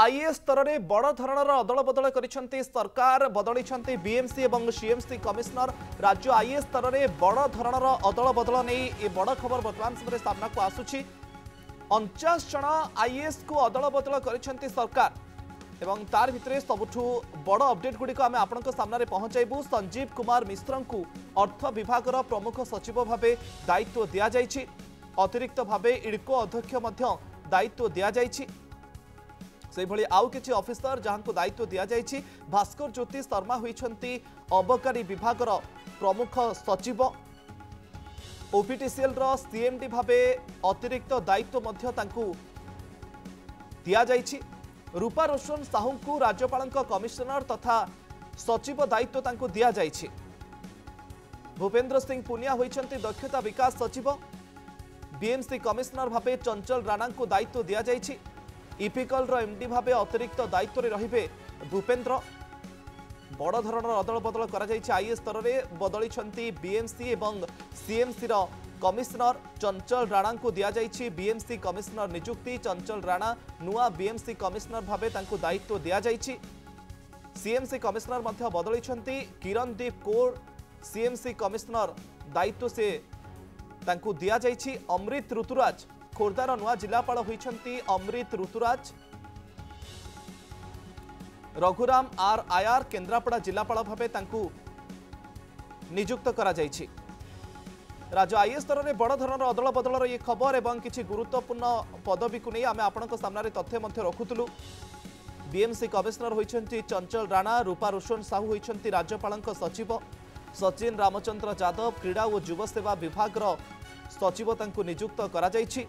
IAS स्तर में बड़ धरणर अदल बदल करिसेंती सरकार बदली बीएमसी और सीएमसी कमिशनर राज्य आईएएस स्तर में बड़ धरणर अदल बदल नहीं ये बड़ खबर बर्तमान समय सामना को आसुची 49 जन आईएएस को अदल बदल करिसेंती सरकार एवं तार भितर सबुठु बड़ अपडेट गुड़िक आम आपण सामने पहुंचाइबू। संजीव कुमार मिश्र को अर्थ विभाग प्रमुख सचिव भाव दायित्व दि जाइछि। अतिरिक्त भाव इडको अध्यक्ष दायित्व दि जाइछि। से भली आउ किछि ऑफिसर जहां को दायित्व दि जाइछि। भास्कर ज्योति शर्मा होइछंती अबकारी विभाग प्रमुख सचिव। ओपीटीसीएल रो सीएमडी भावे अतिरिक्त दायित्व मध्य तांकु दिया जाइछि। रूपा रोशन साहू को राज्यपाल कमिशनर तथा सचिव दायित्व तांकु दिया जाइछि। भूपेन्द्र सिंह पुनिया होइछंती दक्षता विकास सचिव। बीएमसी कमिशनर भावे चंचल राणा को दायित्व दिया जाइछि। इपिकल रो एमडी भावे अतिरिक्त दायित्व रे रहिबे भूपेन्द्र। बड़ धरणर अदल बदल करा जाइछि। आईएएस स्तर में बदली बीएमसी एवं सीएमसी रो कमिशनर चंचल राणा को दिया जाइछि। बीएमसी कमिशनर नियुक्ति चंचल राणा नुआ बीएमसी कमिशनर भावे तांको दायित्व दिया जाइछि। सीएमसी कमिशनर मध्य बदली किरणदीप कौर सीएमसी कमिशनर दायित्व से तांको दिया जाइछि। अमृत ऋतुराज खोर्धार नुआ जिलापाल होइछंती अमृत ऋतुराज। रघुराम आर आयार केन्द्रापड़ा जिलापाल भावे तांको नियुक्त करा जाइछि। राज्य आईएएस स्तर में बड़ धरणर अदल बदलर ये खबर एवं किसी गुरुत्वपूर्ण पदवी को नहीं आम आपण सामने तथ्य रखुलु। बीएमसी कमिशनर होइछंती चंचल राणा। रूपा रोशन साहू होइछंती राज्यपाल सचिव। सचिन रामचंद्र यादव क्रीड़ा और युव सेवा विभाग सचिव तांको नियुक्त करा जाइछि।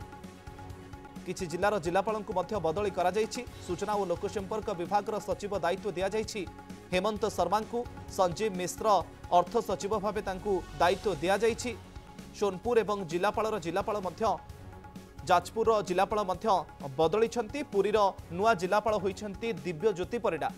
किछि जिलार जिलापाल को मध्य बदली करा जाइछि। सूचना और लोकसंपर्क विभाग सचिव दायित्व दिया जाइछि। हेमंत शर्मा को संजीव मिश्र अर्थ सचिव भावे तांको दायित्व दिया जाइछि। सोनपुर एवं जिलापाल जाजपुर जिलापाल बदली पुरीर नुआ जिलापाल होइछंती दिव्य ज्योति परिडा।